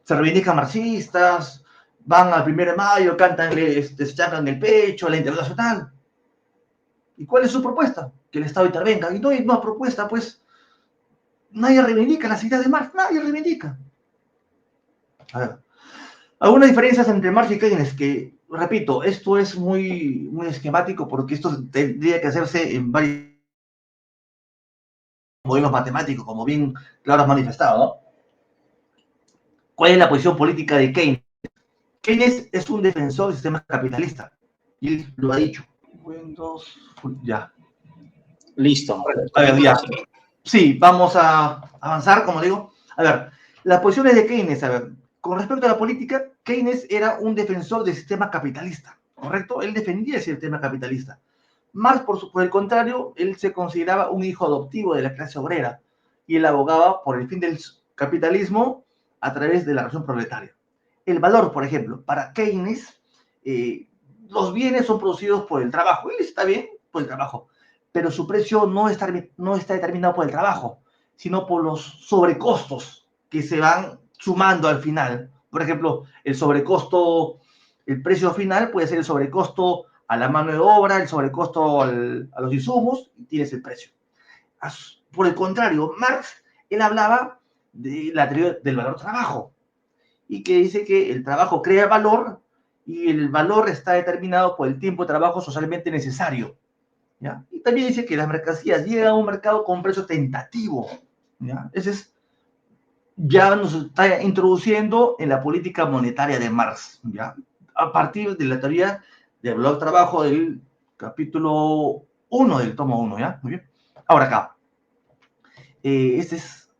se reivindican marxistas, van al 1 de mayo, cantan, se chacan el pecho, a la internacional. ¿Y cuál es su propuesta? Que el Estado intervenga. Y no hay una propuesta, pues, nadie reivindica las ideas de Marx, nadie reivindica. A ver, algunas diferencias entre Marx y Keynes, que, repito, esto es muy esquemático porque esto tendría que hacerse en varios modelos matemáticos, como bien claro has manifestado, ¿no? ¿Cuál es la posición política de Keynes? Keynes es un defensor del sistema capitalista, y él lo ha dicho. Windows, ya. Listo. A ver, Permítame ya. seguir. Sí, vamos a avanzar, como digo. A ver, las posiciones de Keynes, a ver, con respecto a la política, Keynes era un defensor del sistema capitalista, ¿correcto? Él defendía el sistema capitalista. Marx, por el contrario, él se consideraba un hijo adoptivo de la clase obrera y él abogaba por el fin del capitalismo a través de la revolución proletaria. El valor, por ejemplo, para Keynes, los bienes son producidos por el trabajo. Él está bien por el trabajo, pero su precio no está determinado por el trabajo, sino por los sobrecostos que se van sumando al final. Por ejemplo, el sobrecosto, el precio final puede ser el sobrecosto a la mano de obra, el sobrecosto a los insumos, y tienes el precio. Por el contrario, Marx, él hablaba de la teoría del valor trabajo, y que dice que el trabajo crea valor y el valor está determinado por el tiempo de trabajo socialmente necesario. ¿Ya? Y también dice que las mercancías llegan a un mercado con un precio tentativo. ¿Ya? Ese es, ya nos está introduciendo en la política monetaria de Marx, ¿ya? A partir de la teoría del valor trabajo del capítulo 1 del tomo 1, ¿ya? Muy bien. Ahora acá, este es,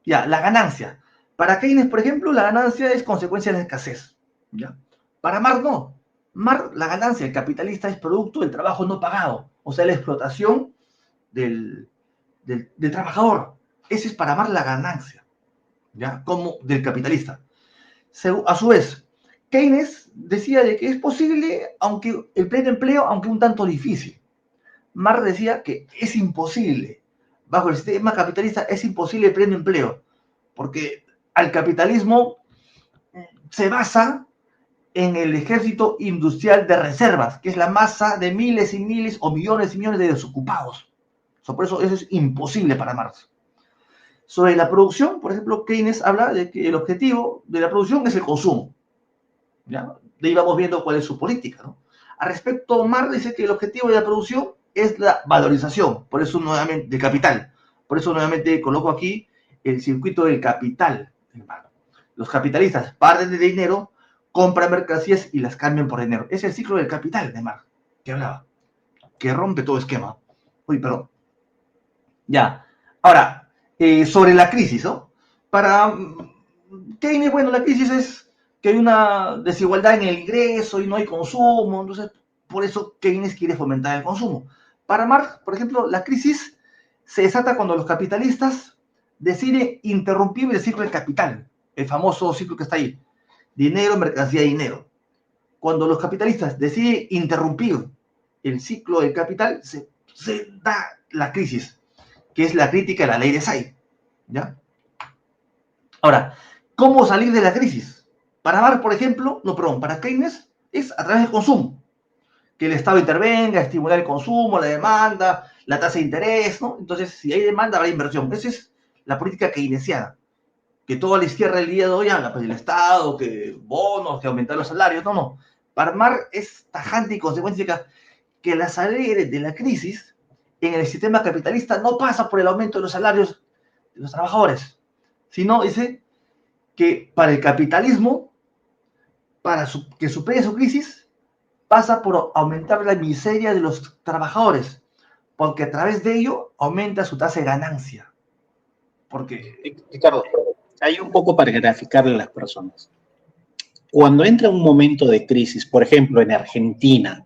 ya, la ganancia. Para Keynes, por ejemplo, la ganancia es consecuencia de la escasez, ¿ya? Para Marx no. Marx, la ganancia del capitalista es producto del trabajo no pagado, o sea, la explotación del trabajador. Ese es para Marx la ganancia, ¿ya? Como del capitalista. A su vez, Keynes decía de que es posible, aunque el pleno empleo, aunque un tanto difícil. Marx decía que es imposible. Bajo el sistema capitalista es imposible el pleno empleo, porque al capitalismo se basa en el ejército industrial de reservas, que es la masa de miles y miles o millones y millones de desocupados. Por eso es imposible para Marx. Sobre la producción, por ejemplo, Keynes habla de que el objetivo de la producción es el consumo. ¿Ya? De ahí vamos viendo cuál es su política, ¿no? Al respecto, Marx dice que el objetivo de la producción es la valorización, por eso nuevamente, de capital. Por eso nuevamente coloco aquí el circuito del capital. Los capitalistas parten de dinero, compran mercancías y las cambian por dinero. Es el ciclo del capital de Marx, que hablaba, que rompe todo esquema. Uy, perdón. Ya. Ahora, sobre la crisis, ¿no? Para Keynes, bueno, la crisis es que hay una desigualdad en el ingreso y no hay consumo, entonces por eso Keynes quiere fomentar el consumo. Para Marx, por ejemplo, la crisis se desata cuando los capitalistas deciden interrumpir el ciclo del capital, el famoso ciclo que está ahí, dinero, mercancía, dinero. Cuando los capitalistas deciden interrumpir el ciclo del capital, se da la crisis, que es la crítica de la ley de Say, ¿ya? Ahora, ¿cómo salir de la crisis? Para Marx, por ejemplo, no, perdón, para Keynes es a través del consumo, que el Estado intervenga, estimular el consumo, la demanda, la tasa de interés, ¿no? Entonces, si hay demanda, habrá inversión. Esa es la política keynesiana, que toda la izquierda del día de hoy habla, pues del Estado, que bonos, que aumentar los salarios, no, no. Para Marx es tajante y consecuencia que la salida de la crisis en el sistema capitalista no pasa por el aumento de los salarios de los trabajadores, sino dice que para el capitalismo para que supere su crisis, pasa por aumentar la miseria de los trabajadores, porque a través de ello aumenta su tasa de ganancia. Porque, Ricardo, hay un poco para graficarle a las personas. Cuando entra un momento de crisis, por ejemplo, en Argentina,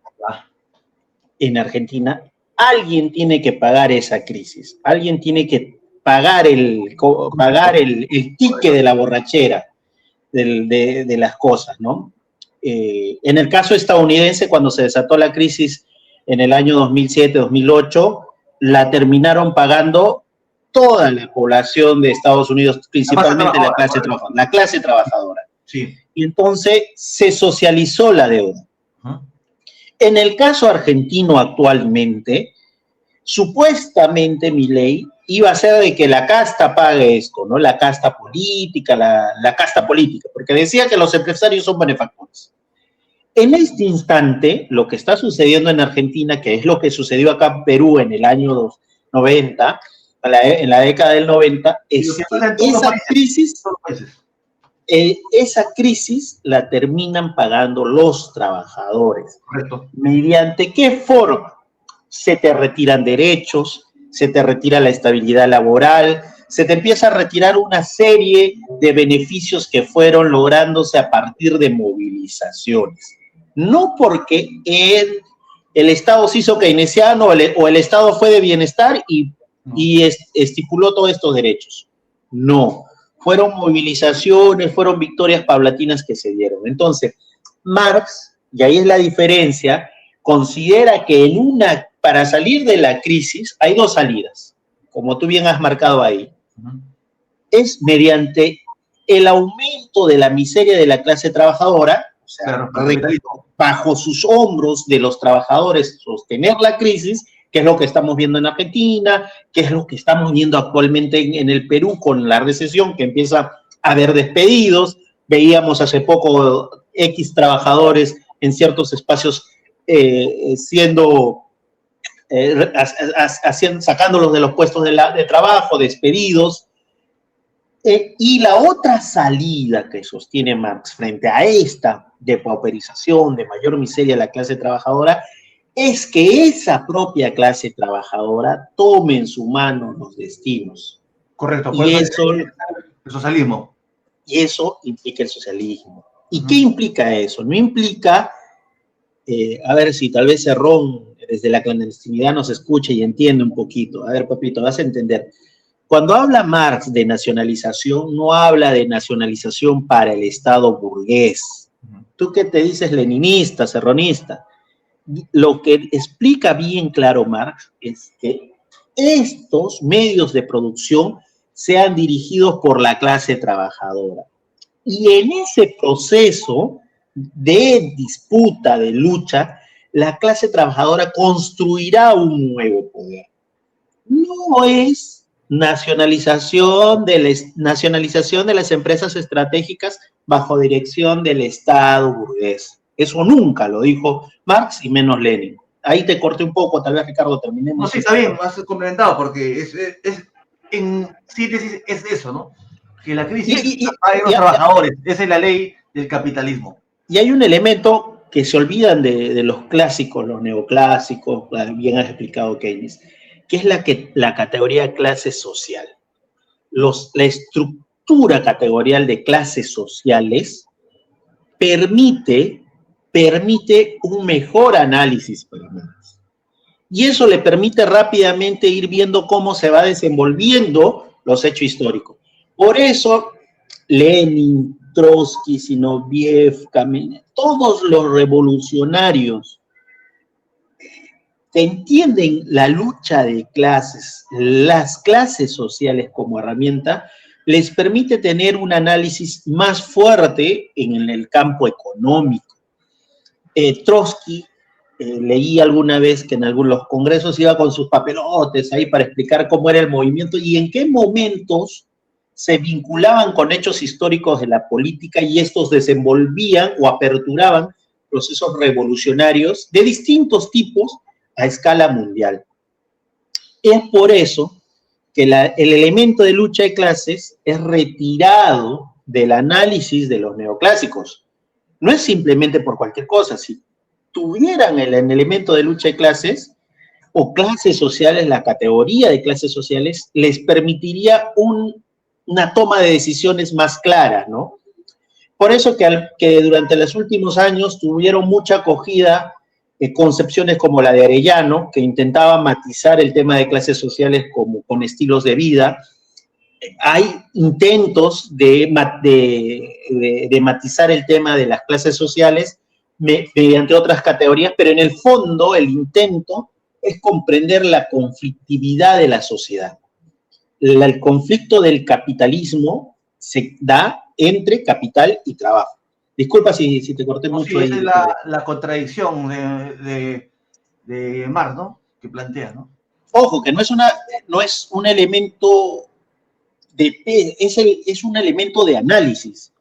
alguien tiene que pagar esa crisis, alguien tiene que pagar el ticket de la borrachera, de las cosas, ¿no? En el caso estadounidense, cuando se desató la crisis en el año 2007-2008, la terminaron pagando toda la población de Estados Unidos, principalmente la clase trabajadora. Sí. Y entonces se socializó la deuda. Uh-huh. En el caso argentino actualmente, supuestamente Milei iba a ser de que la casta pague esto, ¿no? La casta política, la casta política, porque decía que los empresarios son benefactores. En este instante, lo que está sucediendo en Argentina, que es lo que sucedió acá en Perú en el año 90, en la década del 90, es que esa crisis la terminan pagando los trabajadores. Correcto. ¿Mediante qué forma? Se te retiran derechos, se te retira la estabilidad laboral, se te empieza a retirar una serie de beneficios que fueron lográndose a partir de movilizaciones. No porque el Estado se hizo keynesiano o el Estado fue de bienestar y estipuló todos estos derechos. No, fueron movilizaciones, fueron victorias paulatinas que se dieron. Entonces, Marx, y ahí es la diferencia, considera que para salir de la crisis hay dos salidas, como tú bien has marcado ahí. Uh-huh. Es mediante el aumento de la miseria de la clase trabajadora, o sea, bajo sus hombros de los trabajadores sostener la crisis, que es lo que estamos viendo en Argentina, que es lo que estamos viendo actualmente en el Perú con la recesión, que empieza a haber despedidos. Veíamos hace poco X trabajadores en ciertos espacios sacándolos de los puestos de trabajo, despedidos. Y la otra salida que sostiene Marx frente a esta depauperización, de mayor miseria de la clase trabajadora, es que esa propia clase trabajadora tome en su mano los destinos. Correcto. Y eso, el socialismo. Y eso implica el socialismo. ¿Y qué implica eso? No implica, a ver si tal vez Cerrón desde la clandestinidad nos escuche y entiende un poquito. A ver, papito, vas a entender. Cuando habla Marx de nacionalización, no habla de nacionalización para el Estado burgués. Tú que te dices leninista, cerronista, lo que explica bien claro Marx es que estos medios de producción sean dirigidos por la clase trabajadora. Y en ese proceso de disputa, de lucha, la clase trabajadora construirá un nuevo poder. No es nacionalización de las empresas estratégicas bajo dirección del Estado burgués. Eso nunca lo dijo Marx y menos Lenin. Ahí te corté un poco, tal vez Ricardo terminemos. No, sí, está bien, has complementado, porque en síntesis es eso, ¿no? Que la crisis paga a los trabajadores, esa es la ley del capitalismo. Y hay un elemento que se olvidan de los clásicos, los neoclásicos, bien has explicado Keynes, que es la categoría clase social. La estructura categorial de clases sociales permite un mejor análisis para Marx. Y eso le permite rápidamente ir viendo cómo se va desenvolviendo los hechos históricos. Por eso, Lenin, Trotsky, Zinoviev, todos los revolucionarios que entienden la lucha de clases, las clases sociales como herramienta, les permite tener un análisis más fuerte en el campo económico. Trotsky, leí alguna vez que en algunos congresos iba con sus papelotes ahí para explicar cómo era el movimiento y en qué momentos se vinculaban con hechos históricos de la política y estos desenvolvían o aperturaban procesos revolucionarios de distintos tipos a escala mundial. Es por eso que el elemento de lucha de clases es retirado del análisis de los neoclásicos. no es simplemente por cualquier cosa. Si tuvieran el elemento de lucha de clases o clases sociales, la categoría de clases sociales, les permitiría una toma de decisiones más clara, ¿no? Por eso que durante los últimos años tuvieron mucha acogida concepciones como la de Arellano, que intentaba matizar el tema de clases sociales como con estilos de vida. Hay intentos de matizar el tema de las clases sociales mediante otras categorías, pero en el fondo el intento es comprender la conflictividad de la sociedad. El conflicto del capitalismo se da entre capital y trabajo. Disculpa si te corté mucho. Sí, esa es la contradicción de Marx, ¿no? Que plantea, ¿no? Ojo, que no es un elemento es un elemento de análisis,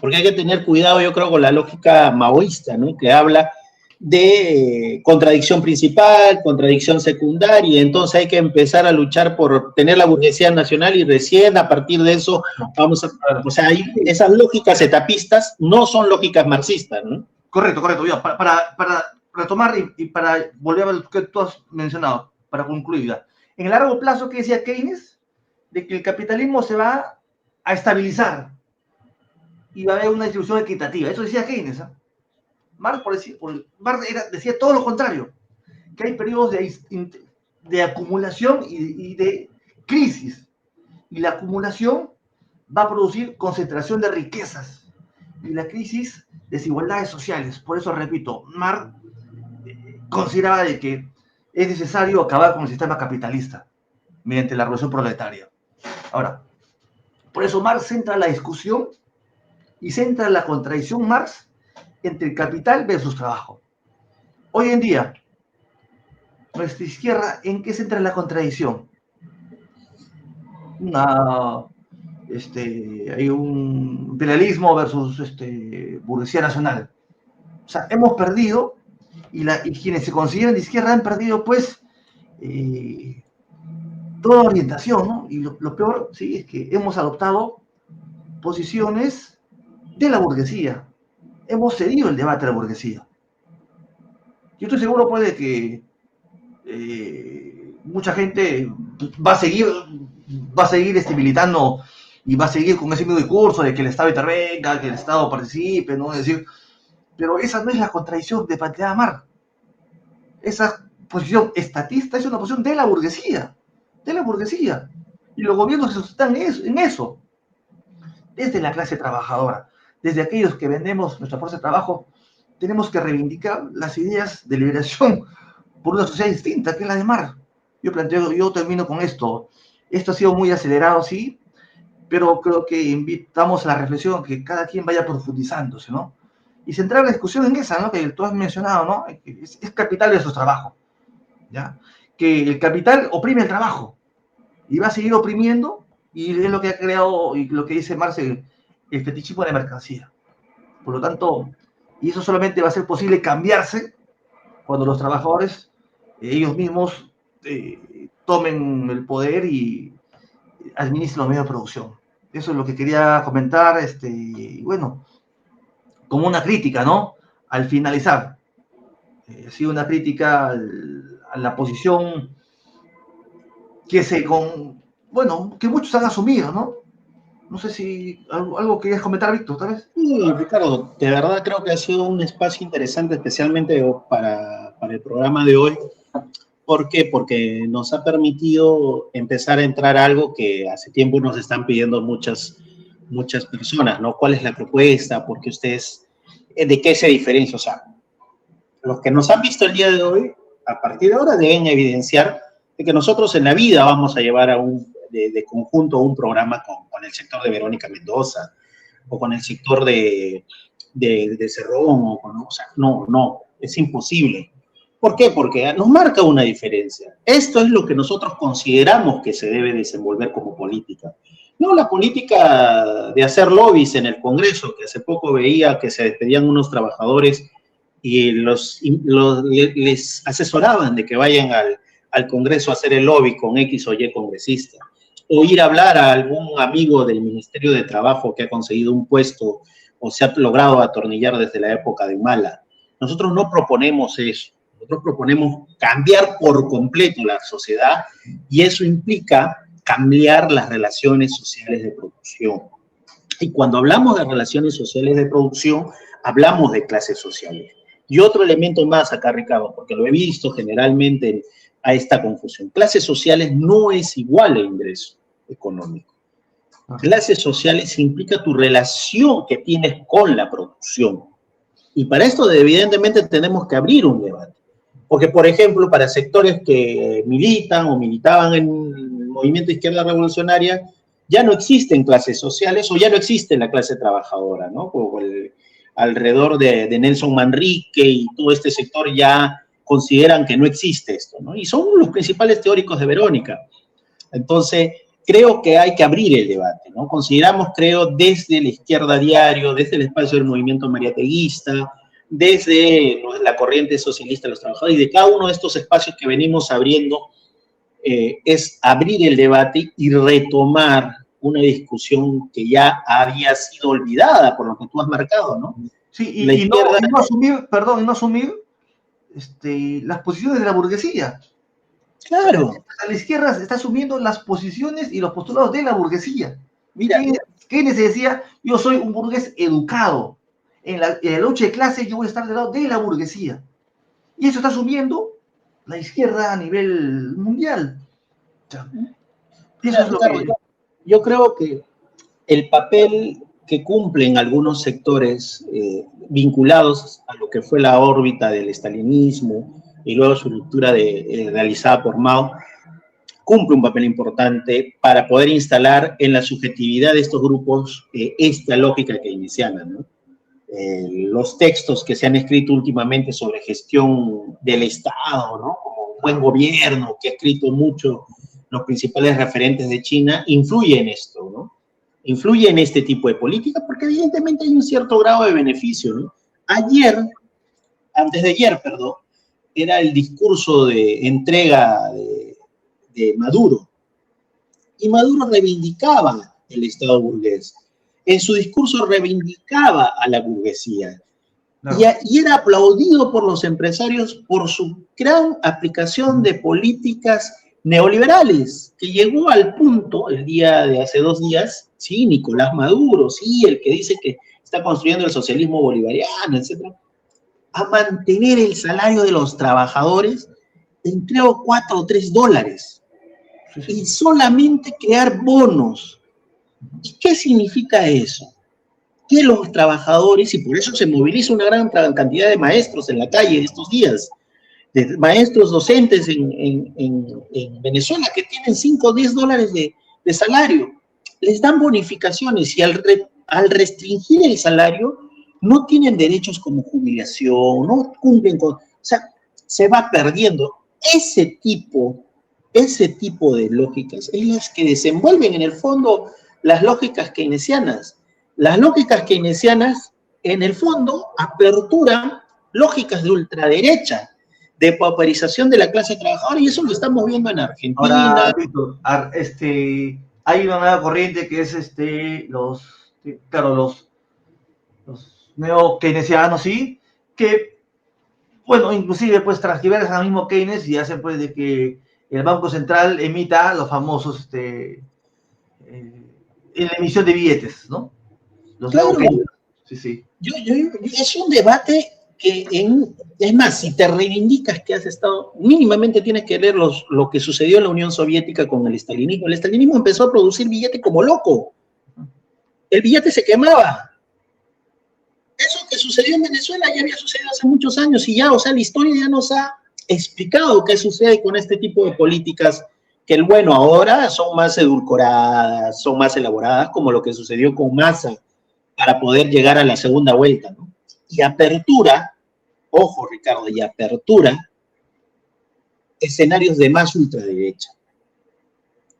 porque hay que tener cuidado, yo creo, con la lógica maoísta, ¿no? Que habla de contradicción principal, contradicción secundaria, entonces hay que empezar a luchar por tener la burguesía nacional y recién a partir de eso vamos a... O sea, esas lógicas etapistas no son lógicas marxistas, ¿no? Correcto. Para retomar y para volver a lo que tú has mencionado, para concluir ya. En el largo plazo, ¿qué decía Keynes? De que el capitalismo se va a estabilizar y va a haber una distribución equitativa. Eso decía Keynes, ¿eh? Marx, decía todo lo contrario, que hay periodos de acumulación y de crisis, y la acumulación va a producir concentración de riquezas, y la crisis, desigualdades sociales. Por eso, repito, Marx consideraba de que es necesario acabar con el sistema capitalista mediante la revolución proletaria. Ahora, por eso Marx centra la discusión y centra la contradicción Marx entre el capital versus trabajo. Hoy en día, nuestra izquierda, ¿en qué centra la contradicción? Hay un imperialismo versus burguesía nacional. O sea, hemos perdido, y quienes se consideran de izquierda han perdido, pues, toda orientación, ¿no? Y lo peor, sí, es que hemos adoptado posiciones de la burguesía. Hemos cedido el debate a la burguesía. Yo estoy seguro, pues, de que mucha gente va a seguir militando y va a seguir con ese mismo discurso de que el Estado intervenga, que el Estado participe, ¿no? Es decir, pero esa no es la contradicción de planteada Marx. Esa posición estatista es una posición de la burguesía, y los gobiernos se sustentan en eso, desde la clase trabajadora, desde aquellos que vendemos nuestra fuerza de trabajo, tenemos que reivindicar las ideas de liberación por una sociedad distinta, que es la de Marx. Yo termino con esto. Esto ha sido muy acelerado, sí, pero creo que invitamos a la reflexión, que cada quien vaya profundizándose, ¿no? Y centrar la discusión en esa, ¿no? Que tú has mencionado, ¿no? Es capital versus trabajo, ¿ya? Que el capital oprime el trabajo y va a seguir oprimiendo, y es lo que ha creado, y lo que dice Marx, el fetichismo de la mercancía. Por lo tanto, y eso solamente va a ser posible cambiarse cuando los trabajadores ellos mismos tomen el poder y administren los medios de producción. Eso es lo que quería comentar, y bueno, como una crítica, ¿no? Al finalizar, ha sido una crítica a la posición que muchos han asumido, ¿no? No sé si algo querías comentar, Víctor, tal vez. Sí, Ricardo, de verdad creo que ha sido un espacio interesante, especialmente para el programa de hoy. ¿Por qué? Porque nos ha permitido empezar a entrar a algo que hace tiempo nos están pidiendo muchas personas, ¿no? ¿Cuál es la propuesta? ¿Por qué ustedes, de qué se diferencia? O sea, los que nos han visto el día de hoy, a partir de ahora deben evidenciar de que nosotros en la vida vamos a llevar de conjunto un programa con el sector de Verónica Mendoza o con el sector de Cerrón, o sea, no, es imposible. ¿Por qué? Porque nos marca una diferencia. Esto es lo que nosotros consideramos que se debe desenvolver como política. No la política de hacer lobbies en el Congreso, que hace poco veía que se despedían unos trabajadores y les asesoraban de que vayan al Congreso a hacer el lobby con X o Y congresista, o ir a hablar a algún amigo del Ministerio de Trabajo que ha conseguido un puesto o se ha logrado atornillar desde la época de Humala. Nosotros no proponemos eso. Nosotros proponemos cambiar por completo la sociedad y eso implica cambiar las relaciones sociales de producción. Y cuando hablamos de relaciones sociales de producción, hablamos de clases sociales. Y otro elemento más acá, Ricardo, porque lo he visto generalmente a esta confusión. Clases sociales no es igual a ingreso económico. Clases sociales implica tu relación que tienes con la producción. Y para esto, evidentemente, tenemos que abrir un debate. Porque, por ejemplo, para sectores que militan o militaban en el movimiento de izquierda revolucionaria, ya no existen clases sociales o ya no existe la clase trabajadora, ¿no? Alrededor de Nelson Manrique y todo este sector ya consideran que no existe esto, ¿no? Y son los principales teóricos de Verónica. Entonces, creo que hay que abrir el debate, ¿no? Consideramos, creo, desde la izquierda diario, desde el espacio del movimiento mariateguista, desde la corriente socialista de los trabajadores y de cada uno de estos espacios que venimos abriendo, es abrir el debate y retomar una discusión que ya había sido olvidada por lo que tú has marcado, ¿no? Sí, y no asumir, perdón, y no asumir las posiciones de la burguesía. Claro. La izquierda está asumiendo las posiciones y los postulados de la burguesía. Mira, Keynes decía, yo soy un burgués educado. En la lucha de clase yo voy a estar del lado de la burguesía. Y eso está asumiendo la izquierda a nivel mundial. Eso es lo que... Yo creo que el papel que cumplen algunos sectores vinculados a lo que fue la órbita del estalinismo y luego su ruptura realizada por Mao, cumple un papel importante para poder instalar en la subjetividad de estos grupos esta lógica keynesiana, ¿no? Los textos que se han escrito últimamente sobre gestión del Estado, ¿no? Como buen gobierno, que ha escrito mucho los principales referentes de China, influye en esto, ¿no? Influye en este tipo de política porque evidentemente hay un cierto grado de beneficio, ¿no? Antes de ayer, era el discurso de entrega de Maduro. Y Maduro reivindicaba el Estado burgués. En su discurso reivindicaba a la burguesía. No. Y era aplaudido por los empresarios por su gran aplicación de políticas neoliberales, que llegó al punto, el día de hace 2 días, sí, Nicolás Maduro, sí, el que dice que está construyendo el socialismo bolivariano, etcétera, a mantener el salario de los trabajadores en, creo, $4 o $3, y solamente crear bonos. ¿Y qué significa eso? Que los trabajadores, y por eso se moviliza una gran cantidad de maestros en la calle estos días, de maestros docentes en Venezuela que tienen $5 o $10 de salario, les dan bonificaciones y al restringir el salario no tienen derechos como jubilación, no cumplen con, o sea, se va perdiendo. Ese tipo de lógicas es las que desenvuelven en el fondo las lógicas keynesianas. Las lógicas keynesianas, en el fondo, aperturan lógicas de ultraderecha, de pauperización de la clase trabajadora, y eso lo estamos viendo en Argentina. Ahora, Víctor, hay una nueva corriente que es los neo-keynesianos, ¿sí? Que, bueno, inclusive pues transgiversan al mismo Keynes y hacen pues de que el Banco Central emita los famosos en la emisión de billetes, ¿no? Los claro. Sí, sí. Es un debate que, es más, si te reivindicas que has estado, mínimamente tienes que leer lo que sucedió en la Unión Soviética con el estalinismo. El estalinismo empezó a producir billete como loco. El billete se quemaba. Eso que sucedió en Venezuela ya había sucedido hace muchos años y ya, o sea, la historia ya nos ha explicado qué sucede con este tipo de políticas que, bueno, ahora son más edulcoradas, son más elaboradas, como lo que sucedió con Massa para poder llegar a la segunda vuelta, ¿no? Y apertura, ojo Ricardo, y apertura escenarios de más ultraderecha.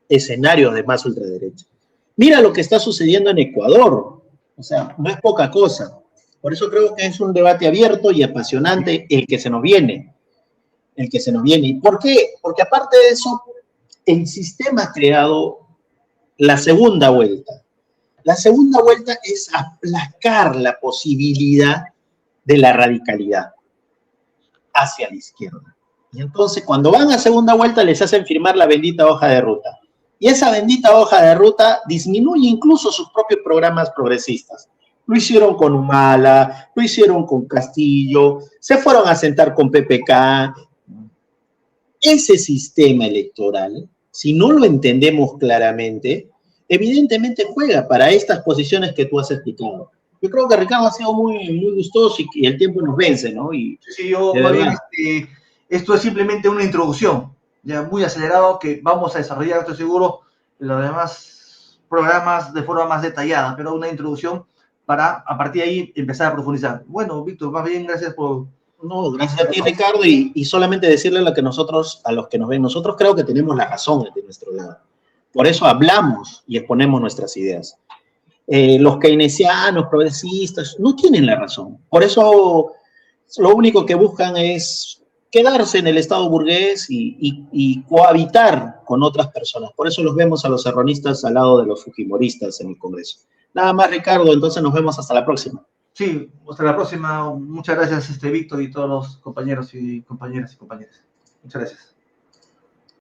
Escenarios de más ultraderecha. Mira lo que está sucediendo en Ecuador, o sea, no es poca cosa. Por eso creo que es un debate abierto y apasionante el que se nos viene. El que se nos viene. ¿Y por qué? Porque aparte de eso, el sistema ha creado la segunda vuelta. La segunda vuelta es aplacar la posibilidad de la radicalidad hacia la izquierda. Y entonces, cuando van a segunda vuelta, les hacen firmar la bendita hoja de ruta. Y esa bendita hoja de ruta disminuye incluso sus propios programas progresistas. Lo hicieron con Humala, lo hicieron con Castillo, se fueron a sentar con PPK. Ese sistema electoral, si no lo entendemos claramente, evidentemente juega para estas posiciones que tú has explicado. Yo creo que Ricardo ha sido muy gustoso y el tiempo nos vence, ¿no? Y sí, yo, más bien, esto es simplemente una introducción, ya muy acelerado, que vamos a desarrollar, estoy seguro, en los demás programas de forma más detallada, pero una introducción para, a partir de ahí, empezar a profundizar. Bueno, Víctor, más bien, gracias por... No, gracias a ti, Ricardo, y solamente decirle a los que nos ven, nosotros creo que tenemos la razón de nuestro lado. Por eso hablamos y exponemos nuestras ideas. Los keynesianos, progresistas, no tienen la razón. Por eso lo único que buscan es quedarse en el Estado burgués y cohabitar con otras personas. Por eso los vemos a los serronistas al lado de los fujimoristas en el Congreso. Nada más, Ricardo, entonces nos vemos hasta la próxima. Sí, hasta la próxima. Muchas gracias, Víctor, y todos los compañeros y compañeras y compañeras. Muchas gracias.